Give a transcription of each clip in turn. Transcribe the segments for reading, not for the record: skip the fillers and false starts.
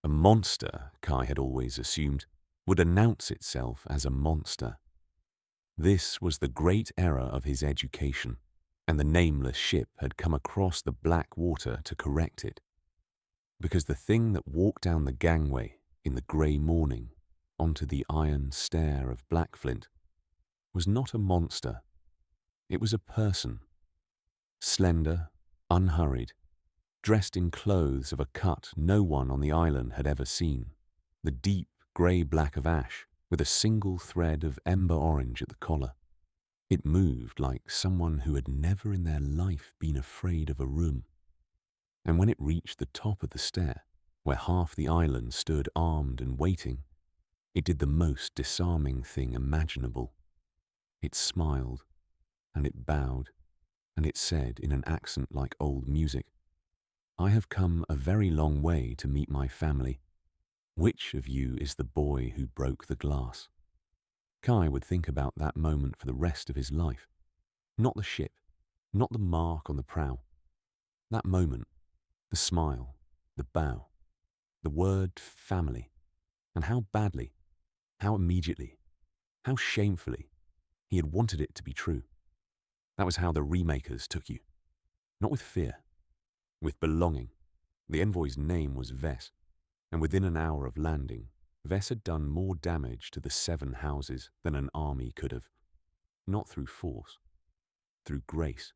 A monster, Kai had always assumed, would announce itself as a monster. This was the great error of his education, and the nameless ship had come across the black water to correct it. Because the thing that walked down the gangway in the grey morning onto the iron stair of Blackflint was not a monster. It was a person, slender, unhurried, dressed in clothes of a cut no one on the island had ever seen, the deep grey-black of ash with a single thread of ember orange at the collar. It moved like someone who had never in their life been afraid of a room. And when it reached the top of the stair, where half the island stood armed and waiting, it did the most disarming thing imaginable. It smiled, and it bowed, and it said in an accent like old music, "I have come a very long way to meet my family. Which of you is the boy who broke the glass?" Kai would think about that moment for the rest of his life. Not the ship, not the mark on the prow. That moment, the smile, the bow, the word family, and how badly, how immediately, how shamefully he had wanted it to be true. That was how the remakers took you. Not with fear, with belonging. The Envoy's name was Vess, and within an hour of landing, Vess had done more damage to the 7 houses than an army could have. Not through force, through grace.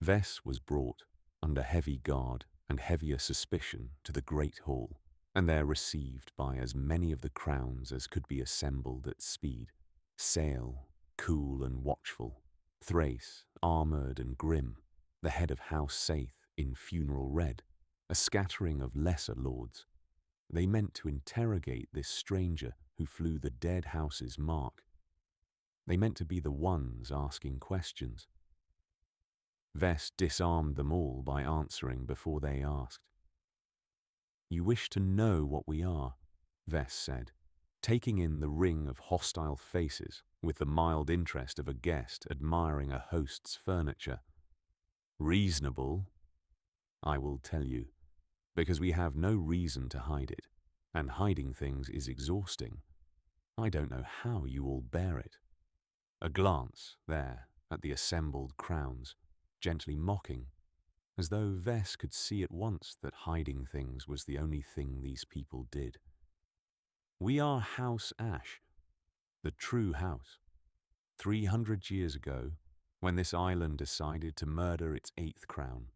Vess was brought, under heavy guard and heavier suspicion, to the great hall, and there received by as many of the crowns as could be assembled at speed. Sale, cool and watchful, Thrace, armoured and grim, the head of House Saith in funeral red, a scattering of lesser lords. They meant to interrogate this stranger who flew the dead house's mark. They meant to be the ones asking questions. Vess disarmed them all by answering before they asked. "You wish to know what we are," Vess said, taking in the ring of hostile faces with the mild interest of a guest admiring a host's furniture. "Reasonable, I will tell you, because we have no reason to hide it, and hiding things is exhausting. I don't know how you all bear it." A glance there at the assembled crowns, gently mocking, as though Vess could see at once that hiding things was the only thing these people did. "We are House Ash, the true house. 300 years ago, when this island decided to murder its 8th crown,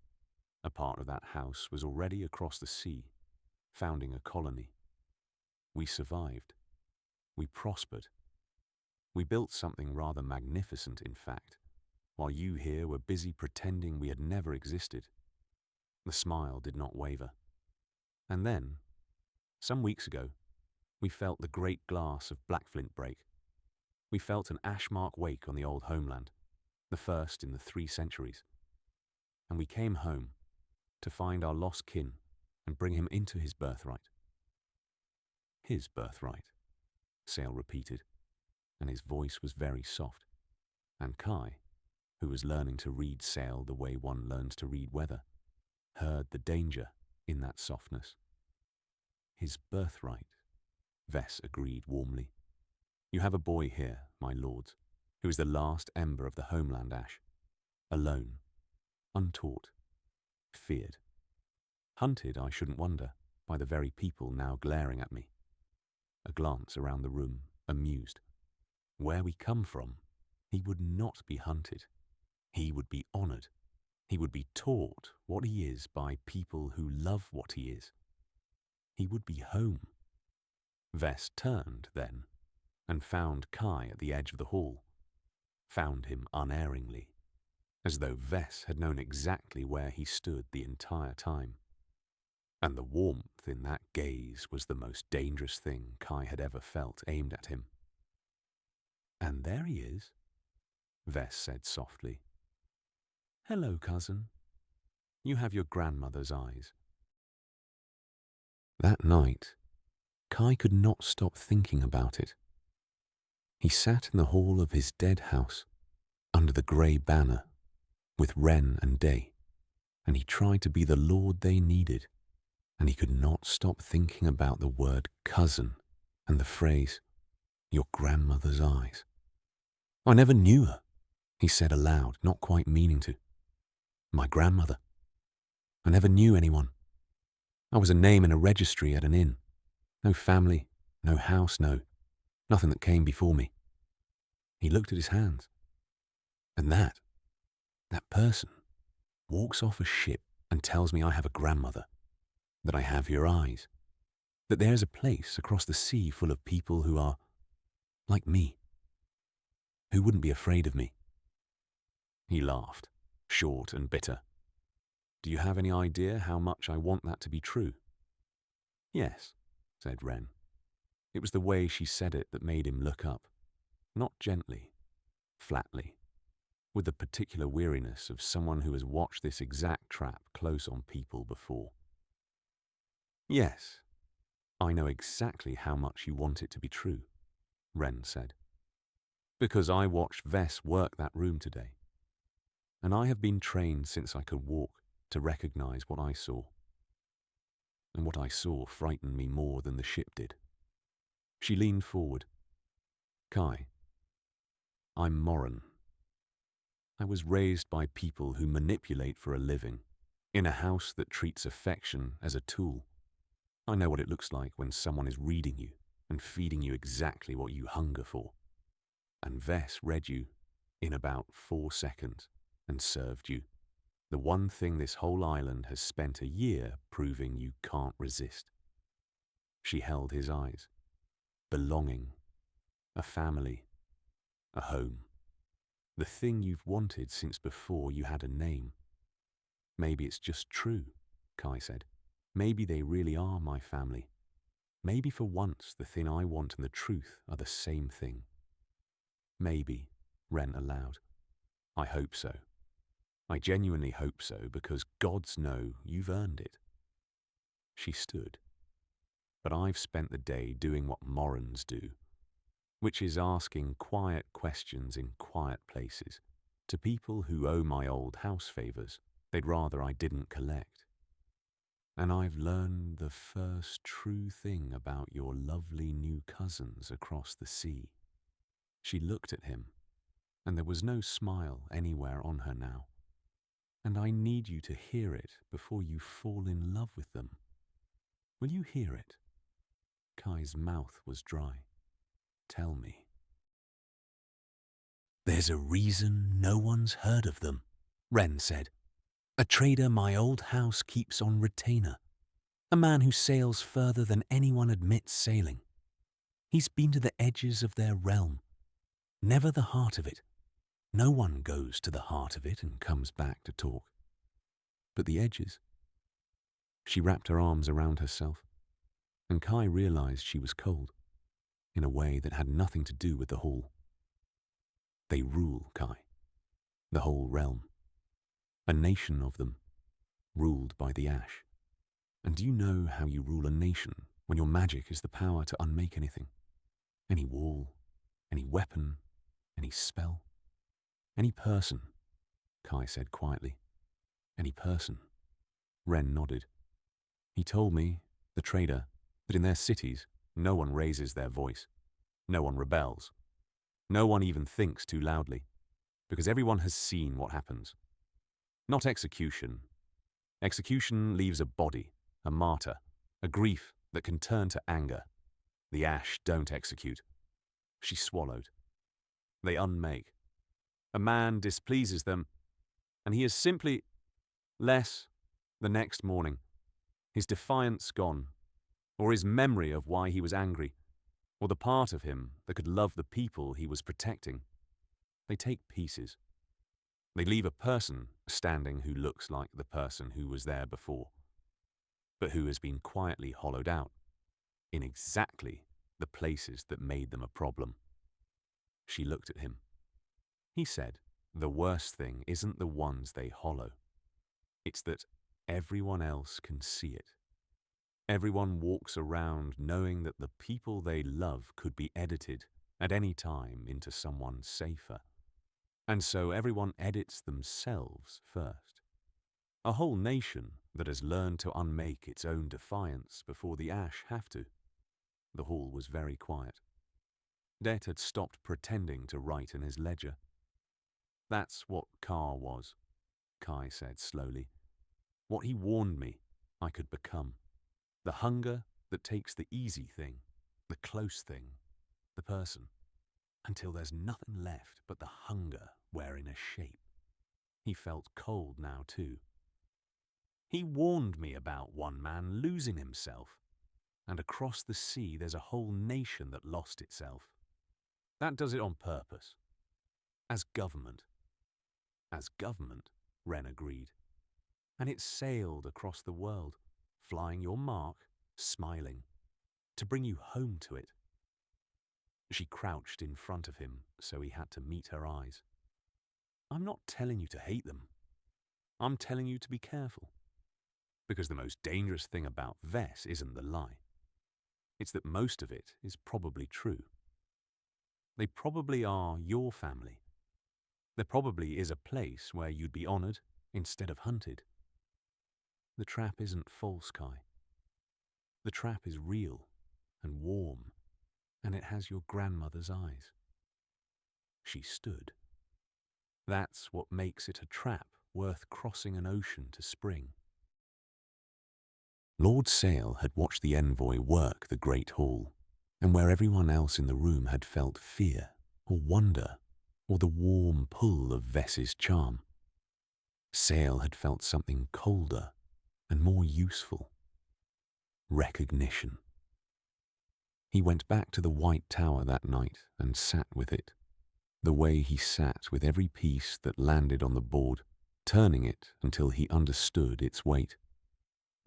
a part of that house was already across the sea, founding a colony. We survived. We prospered. We built something rather magnificent, in fact, while you here were busy pretending we had never existed." The smile did not waver. "And then, some weeks ago, we felt the great glass of Blackflint break. We felt an ash-mark wake on the old homeland, the first in the 3 centuries. And we came home to find our lost kin and bring him into his birthright." "His birthright," Sale repeated, and his voice was very soft. And Kai, who was learning to read Sale the way one learns to read weather, heard the danger in that softness. "His birthright," Vess agreed warmly. "You have a boy here, my lords, who is the last ember of the homeland ash, alone, untaught, feared. Hunted, I shouldn't wonder, by the very people now glaring at me." A glance around the room, amused. "Where we come from, he would not be hunted. He would be honoured. He would be taught what he is by people who love what he is. He would be home." Vess turned, then, and found Kai at the edge of the hall. Found him unerringly, as though Vess had known exactly where he stood the entire time. And the warmth in that gaze was the most dangerous thing Kai had ever felt aimed at him. "And there he is," Vess said softly. "Hello, cousin. You have your grandmother's eyes." That night, Kai could not stop thinking about it. He sat in the hall of his dead house, under the grey banner, with Wren and Day, and he tried to be the lord they needed, and he could not stop thinking about the word cousin and the phrase, your grandmother's eyes. I never knew her, he said aloud, not quite meaning to. My grandmother. I never knew anyone. I was a name in a registry at an inn. No family, no house, nothing that came before me. He looked at his hands. And that person, walks off a ship and tells me I have a grandmother, that I have your eyes, that there's a place across the sea full of people who are like me, who wouldn't be afraid of me. He laughed, short and bitter. Do you have any idea how much I want that to be true? Yes, said Wren. It was the way she said it that made him look up, not gently, flatly, with the particular weariness of someone who has watched this exact trap close on people before. Yes, I know exactly how much you want it to be true, Wren said, because I watched Vess work that room today, and I have been trained since I could walk to recognize what I saw. And what I saw frightened me more than the ship did. She leaned forward. Kai, I'm Moran. I was raised by people who manipulate for a living, in a house that treats affection as a tool. I know what it looks like when someone is reading you and feeding you exactly what you hunger for. And Vess read you in about 4 seconds and served you. The one thing this whole island has spent a year proving you can't resist. She held his eyes. Belonging, a family, a home. The thing you've wanted since before you had a name. Maybe it's just true, Kai said. Maybe they really are my family. Maybe for once the thing I want and the truth are the same thing. Maybe, Wren allowed. I hope so. I genuinely hope so, because gods know you've earned it. She stood. But I've spent the day doing what Morans do, which is asking quiet questions in quiet places to people who owe my old house favours they'd rather I didn't collect. And I've learned the first true thing about your lovely new cousins across the sea. She looked at him, and there was no smile anywhere on her now. And I need you to hear it before you fall in love with them. Will you hear it? Kai's mouth was dry. Tell me. There's a reason no one's heard of them, Wren said. A trader my old house keeps on retainer. A man who sails further than anyone admits sailing. He's been to the edges of their realm, never the heart of it. No one goes to the heart of it and comes back to talk. But the edges. She wrapped her arms around herself, and Kai realized she was cold, in a way that had nothing to do with the hall. They rule, Kai, the whole realm. A nation of them, ruled by the ash. And do you know how you rule a nation when your magic is the power to unmake anything? Any wall, any weapon, any spell? Any person, Kai said quietly. Any person. Wren nodded. He told me, the trader, that in their cities no one raises their voice. No one rebels. No one even thinks too loudly, because everyone has seen what happens. Not execution. Execution leaves a body, a martyr, a grief that can turn to anger. The ash don't execute. She swallowed. They unmake. A man displeases them, and he is simply less the next morning, his defiance gone, or his memory of why he was angry, or the part of him that could love the people he was protecting. They take pieces. They leave a person standing who looks like the person who was there before, but who has been quietly hollowed out in exactly the places that made them a problem. She looked at him. He said, the worst thing isn't the ones they hollow. It's that everyone else can see it. Everyone walks around knowing that the people they love could be edited at any time into someone safer. And so everyone edits themselves first. A whole nation that has learned to unmake its own defiance before the ash have to. The hall was very quiet. Det had stopped pretending to write in his ledger. That's what Car was, Kai said slowly. What he warned me I could become. The hunger that takes the easy thing, the close thing, the person, until there's nothing left but the hunger wearing a shape. He felt cold now too. He warned me about one man losing himself, and across the sea there's a whole nation that lost itself. That does it on purpose. As government. As government, Wren agreed. And it sailed across the world, flying your mark, smiling, to bring you home to it. She crouched in front of him, so he had to meet her eyes. I'm not telling you to hate them. I'm telling you to be careful. Because the most dangerous thing about Vess isn't the lie. It's that most of it is probably true. They probably are your family. There probably is a place where you'd be honored instead of hunted. The trap isn't false, Kai. The trap is real and warm, and it has your grandmother's eyes. She stood. That's what makes it a trap worth crossing an ocean to spring. Lord Sale had watched the Envoy work the great hall, and where everyone else in the room had felt fear or wonder or the warm pull of Vess's charm, Sale had felt something colder and more useful. Recognition. He went back to the White Tower that night and sat with it, the way he sat with every piece that landed on the board, turning it until he understood its weight.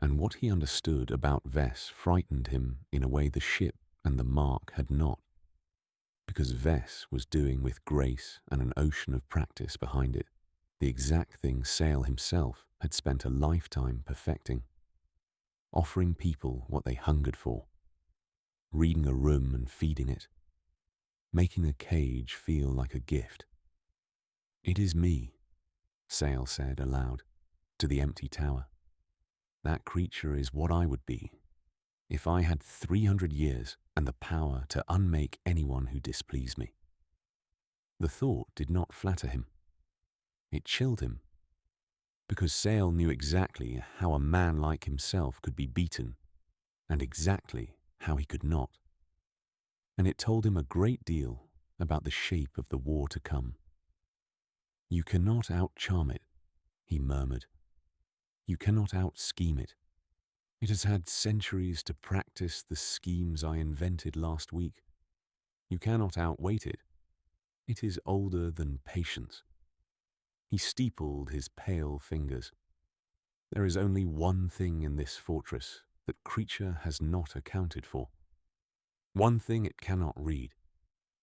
And what he understood about Vess frightened him in a way the ship and the mark had not, because Vess was doing with grace and an ocean of practice behind it the exact thing Sale himself had spent a lifetime perfecting, offering people what they hungered for, reading a room and feeding it, making a cage feel like a gift. It is me, Sale said aloud, to the empty tower. That creature is what I would be if I had 300 years and the power to unmake anyone who displeased me. The thought did not flatter him. It chilled him, because Sale knew exactly how a man like himself could be beaten, and exactly how he could not. And it told him a great deal about the shape of the war to come. You cannot out-charm it, he murmured. You cannot out-scheme it. It has had centuries to practice the schemes I invented last week. You cannot outweight it. It is older than patience. He steepled his pale fingers. There is only one thing in this fortress that creature has not accounted for. One thing it cannot read,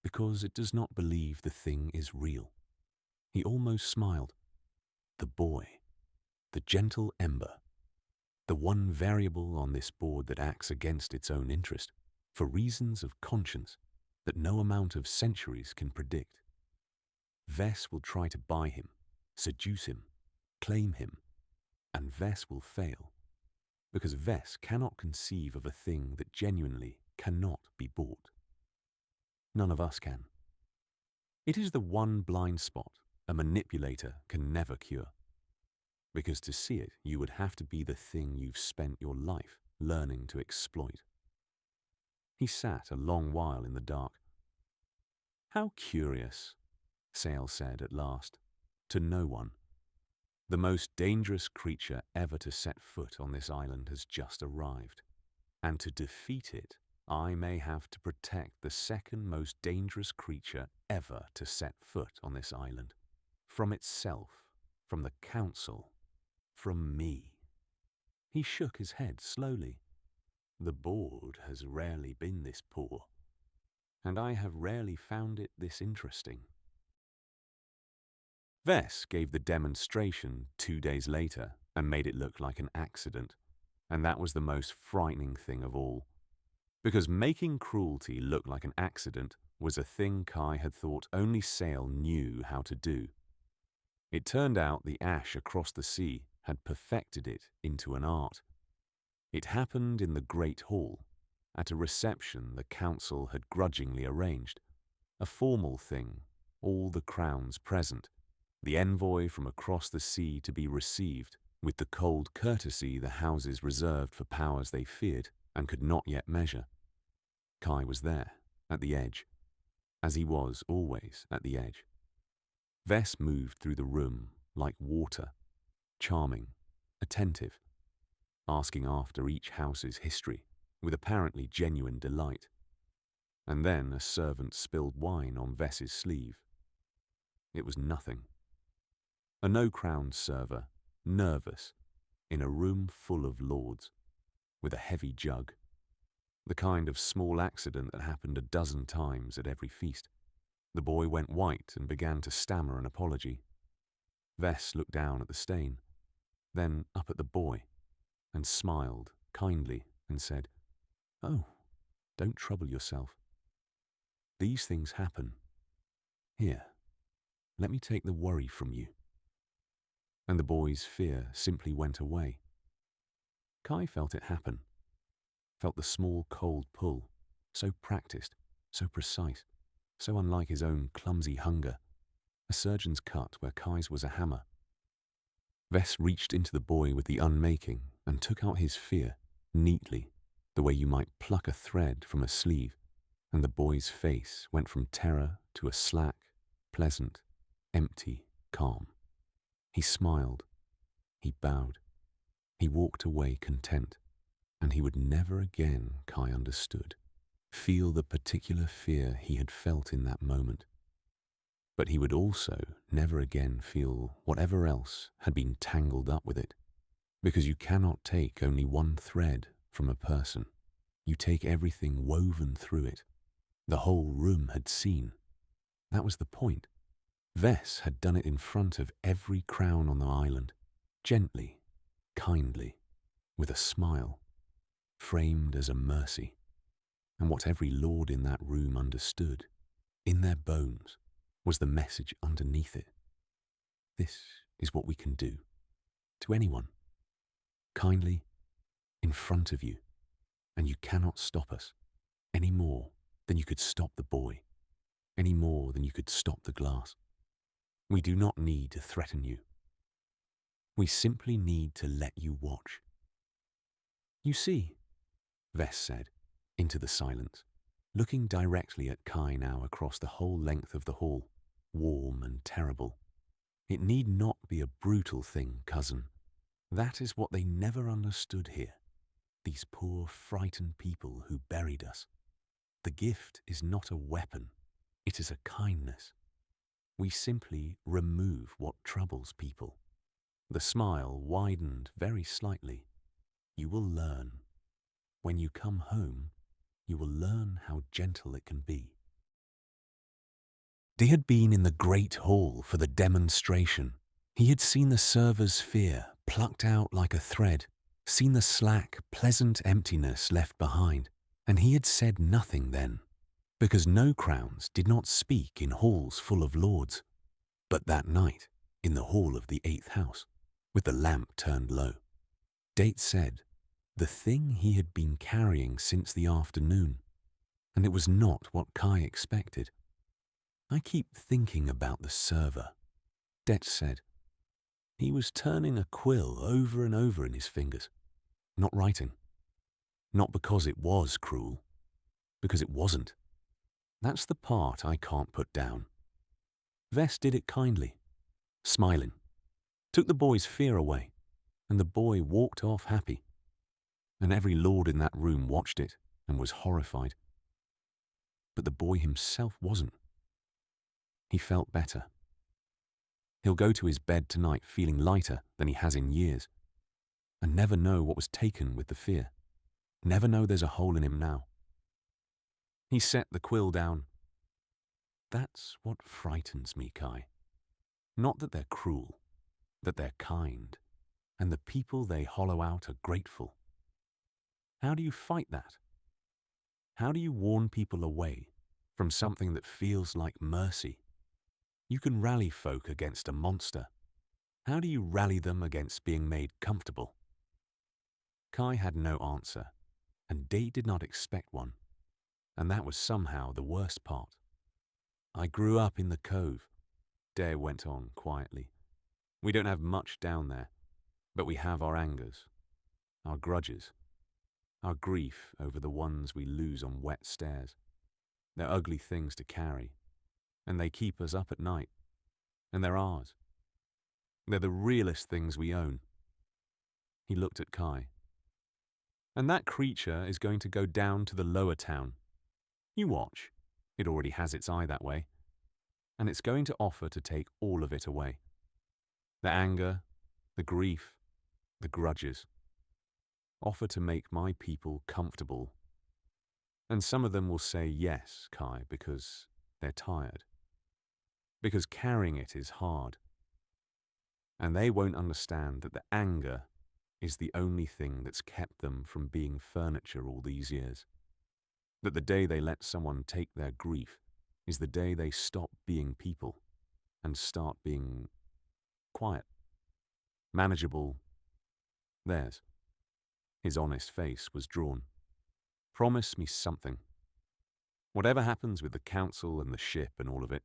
because it does not believe the thing is real. He almost smiled. The boy, the gentle ember, the one variable on this board that acts against its own interest, for reasons of conscience that no amount of centuries can predict. Vess will try to buy him, seduce him, claim him, and Vess will fail, because Vess cannot conceive of a thing that genuinely cannot be bought. None of us can. It is the one blind spot a manipulator can never cure, because to see it you would have to be the thing you've spent your life learning to exploit. He sat a long while in the dark. How curious, Sale said at last, to no one. The most dangerous creature ever to set foot on this island has just arrived, and to defeat it, I may have to protect the second most dangerous creature ever to set foot on this island, from itself, from the council, from me. He shook his head slowly. The board has rarely been this poor, and I have rarely found it this interesting. Vess gave the demonstration 2 days later and made it look like an accident, and that was the most frightening thing of all, because making cruelty look like an accident was a thing Kai had thought only Sale knew how to do. It turned out the ash across the sea had perfected it into an art. It happened in the Great Hall, at a reception the council had grudgingly arranged, a formal thing, all the crowns present, the envoy from across the sea to be received with the cold courtesy the houses reserved for powers they feared and could not yet measure. Kai was there, at the edge, as he was always at the edge. Vess moved through the room like water, charming, attentive, asking after each house's history with apparently genuine delight. And then a servant spilled wine on Vess's sleeve. It was nothing. A no-crowned server, nervous, in a room full of lords, with a heavy jug, the kind of small accident that happened a dozen times at every feast. The boy went white and began to stammer an apology. Vess looked down at the stain, then up at the boy, and smiled kindly and said, "Oh, don't trouble yourself. These things happen. Here, let me take the worry from you." And the boy's fear simply went away. Kai felt it happen, felt the small cold pull, so practiced, so precise, so unlike his own clumsy hunger, a surgeon's cut where Kai's was a hammer. Vess reached into the boy with the unmaking and took out his fear, neatly, the way you might pluck a thread from a sleeve, and the boy's face went from terror to a slack, pleasant, empty calm. He smiled, he bowed, he walked away content, and he would never again, Kai understood, feel the particular fear he had felt in that moment. But he would also never again feel whatever else had been tangled up with it, because you cannot take only one thread from a person. You take everything woven through it. The whole room had seen. That was the point. Vess had done it in front of every crown on the island, gently, kindly, with a smile, framed as a mercy. And what every lord in that room understood, in their bones, was the message underneath it. This is what we can do, to anyone, kindly, in front of you, and you cannot stop us, any more than you could stop the boy, any more than you could stop the glass. We do not need to threaten you. We simply need to let you watch. "You see," Vess said, into the silence, looking directly at Kai now across the whole length of the hall, warm and terrible. "It need not be a brutal thing, cousin. That is what they never understood here, these poor frightened people who buried us. The gift is not a weapon, it is a kindness. We simply remove what troubles people." The smile widened very slightly. "You will learn. When you come home, you will learn how gentle it can be." He had been in the great hall for the demonstration. He had seen the server's fear plucked out like a thread, seen the slack, pleasant emptiness left behind, and he had said nothing then, because no crowns did not speak in halls full of lords. But that night, in the hall of the 8th house, with the lamp turned low, Date said the thing he had been carrying since the afternoon, and it was not what Kai expected. "I keep thinking about the server," Det said. "He was turning a quill over and over in his fingers, not writing. Not because it was cruel, because it wasn't. That's the part I can't put down." Vess did it kindly, smiling, took the boy's fear away, and the boy walked off happy. And every lord in that room watched it and was horrified. But the boy himself wasn't. He felt better. He'll go to his bed tonight feeling lighter than he has in years, and never know what was taken with the fear, never know there's a hole in him now. He set the quill down. "That's what frightens me, Kai. Not that they're cruel, that they're kind, and the people they hollow out are grateful. How do you fight that? How do you warn people away from something that feels like mercy? You can rally folk against a monster, How do you rally them against being made comfortable? Kai had no answer, and Date did not expect one, and that was somehow the worst part. I grew up in the cove, Dare went on quietly. We don't have much down there, but we have our angers, our grudges, our grief over the ones we lose on wet stairs. They're ugly things to carry, and they keep us up at night, and they're ours. They're the realest things we own. He looked at Kai. And that creature is going to go down to the lower town. You watch. It already has its eye that way. And it's going to offer to take all of it away. The anger, the grief, the grudges. Offer to make my people comfortable. And some of them will say yes, Kai, because they're tired. Because carrying it is hard. And they won't understand that the anger is the only thing that's kept them from being furniture all these years. That the day they let someone take their grief is the day they stop being people and start being quiet, manageable, theirs. His honest face was drawn. Promise me something. Whatever happens with the council and the ship and all of it,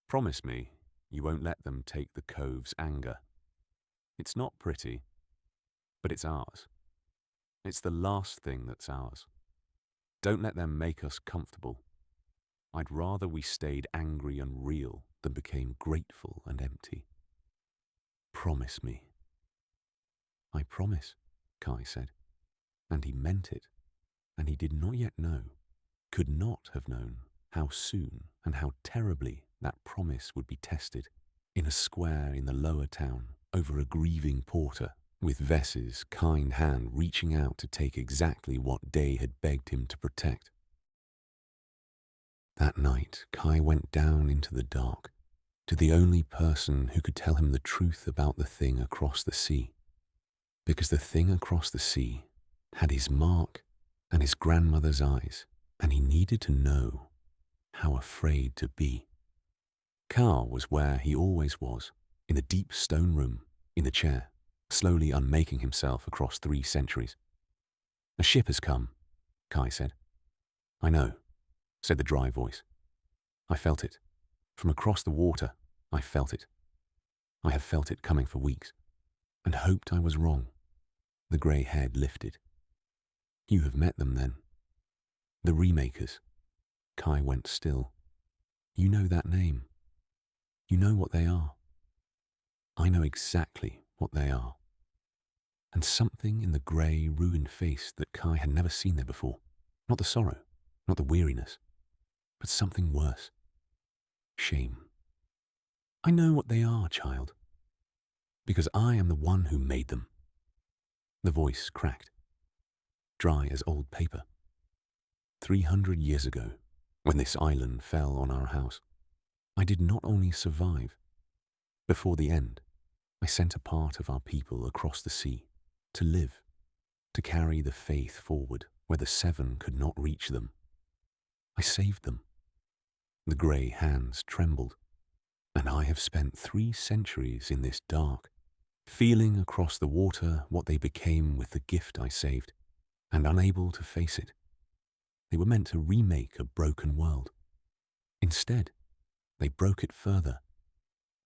promise me you won't let them take the cove's anger. It's not pretty, but it's ours. It's the last thing that's ours. Don't let them make us comfortable. I'd rather we stayed angry and real than became grateful and empty. Promise me. I promise, Kai said. And he meant it. And he did not yet know, could not have known, how soon and how terribly that promise would be tested in a square in the lower town over a grieving porter, with Vess's kind hand reaching out to take exactly what Day had begged him to protect. That night, Kai went down into the dark, to the only person who could tell him the truth about the thing across the sea. Because the thing across the sea had his mark and his grandmother's eyes, and he needed to know how afraid to be. Carl was where he always was, in the deep stone room, in the chair, slowly unmaking himself across 3 centuries. A ship has come, Kai said. I know, said the dry voice. I felt it. From across the water, I felt it. I have felt it coming for weeks, and hoped I was wrong. The grey head lifted. You have met them then. The Remakers. Kai went still. You know that name. You know what they are. I know exactly what they are. And something in the grey, ruined face that Kai had never seen there before. Not the sorrow, not the weariness, but something worse. Shame. I know what they are, child. Because I am the one who made them. The voice cracked, dry as old paper. 300 years ago, when this island fell on our house, I did not only survive. Before the end, I sent a part of our people across the sea to live, to carry the faith forward where the 7 could not reach them. I saved them. The grey hands trembled, and I have spent 3 centuries in this dark, feeling across the water what they became with the gift I saved, and unable to face it. They were meant to remake a broken world. Instead, they broke it further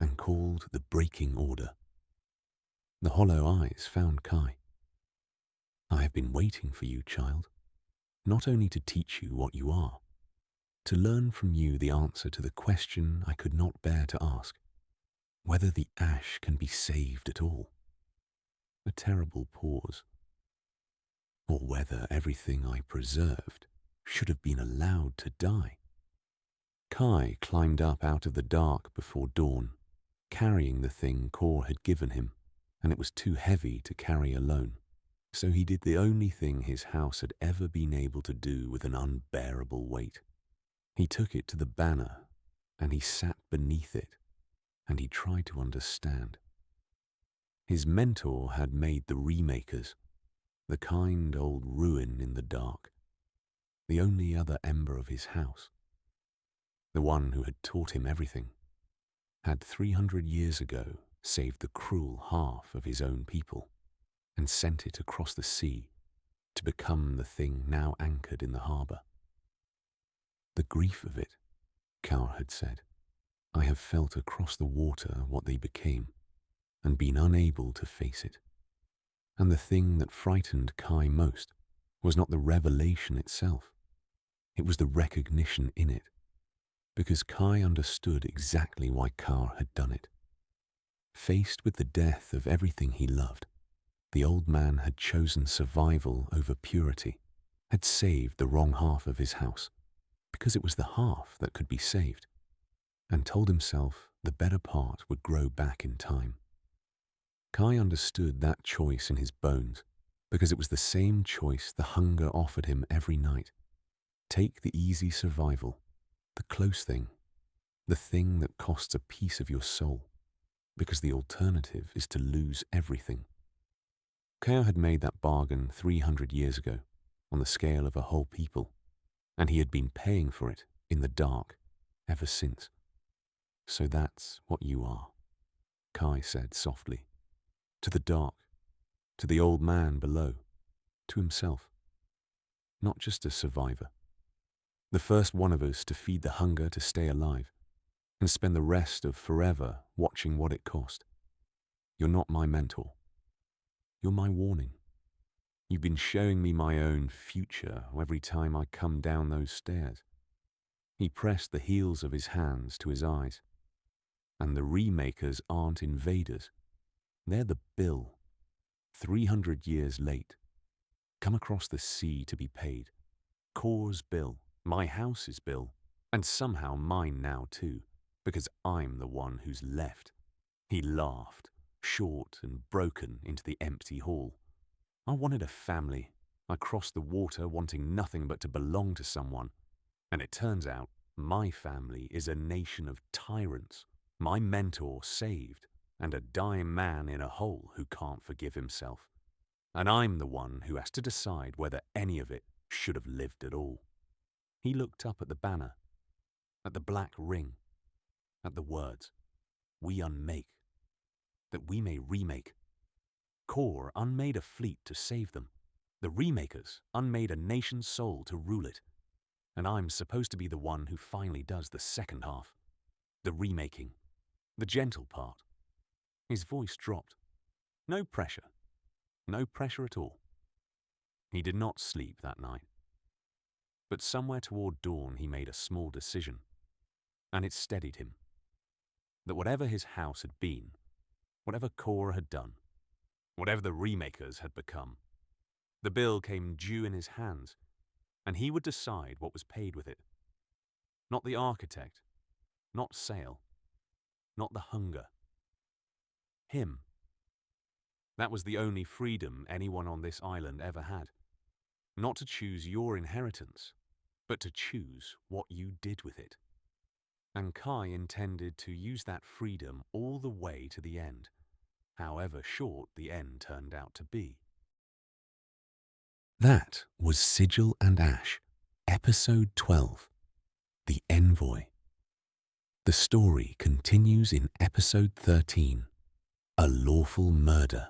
and called the breaking order. The hollow eyes found Kai. I have been waiting for you, child, not only to teach you what you are, to learn from you the answer to the question I could not bear to ask, whether the ash can be saved at all. A terrible pause. Or whether everything I preserved should have been allowed to die. Kai climbed up out of the dark before dawn, carrying the thing Kor had given him, and it was too heavy to carry alone. So he did the only thing his house had ever been able to do with an unbearable weight. He took it to the banner, and he sat beneath it, and he tried to understand. His mentor had made the Remakers, the kind old ruin in the dark, the only other ember of his house. The one who had taught him everything, had 300 years ago saved the cruel half of his own people and sent it across the sea to become the thing now anchored in the harbour. The grief of it, Kaur had said, I have felt across the water what they became and been unable to face it. And the thing that frightened Kai most was not the revelation itself. It was the recognition in it, because Kai understood exactly why Kaur had done it. Faced with the death of everything he loved, the old man had chosen survival over purity, had saved the wrong half of his house, because it was the half that could be saved, and told himself the better part would grow back in time. Kai understood that choice in his bones, because it was the same choice the hunger offered him every night. Take the easy survival, the close thing, the thing that costs a piece of your soul, because the alternative is to lose everything. Kao had made that bargain 300 years ago, on the scale of a whole people, and he had been paying for it in the dark ever since. So that's what you are, Kai said softly. To the dark, to the old man below, to himself. Not just a survivor. The first one of us to feed the hunger to stay alive, and spend the rest of forever watching what it cost. You're not my mentor. You're my warning. You've been showing me my own future every time I come down those stairs. He pressed the heels of his hands to his eyes. And the remakers aren't invaders. They're the bill. 300 years late. Come across the sea to be paid. Kor's bill, my house's bill, and somehow mine now too, because I'm the one who's left. He laughed, short and broken, into the empty hall. I wanted a family. I crossed the water wanting nothing but to belong to someone. And it turns out my family is a nation of tyrants. My mentor saved, and a dying man in a hole who can't forgive himself. And I'm the one who has to decide whether any of it should have lived at all. He looked up at the banner, at the black ring, at the words, we unmake, that we may remake. Kor unmade a fleet to save them. The remakers unmade a nation's soul to rule it. And I'm supposed to be the one who finally does the second half. The remaking. The gentle part. His voice dropped. No pressure. No pressure at all. He did not sleep that night. But somewhere toward dawn he made a small decision. And it steadied him. That whatever his house had been, whatever Kor had done, whatever the remakers had become, the bill came due in his hands, and he would decide what was paid with it. Not the architect, not Sale, not the hunger. Him. That was the only freedom anyone on this island ever had. Not to choose your inheritance, but to choose what you did with it. And Kai intended to use that freedom all the way to the end, however short the end turned out to be. That was Sigil and Ash, Episode 12, The Envoy. The story continues in Episode 13, A Lawful Murder.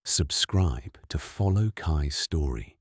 Subscribe to follow Kai's story.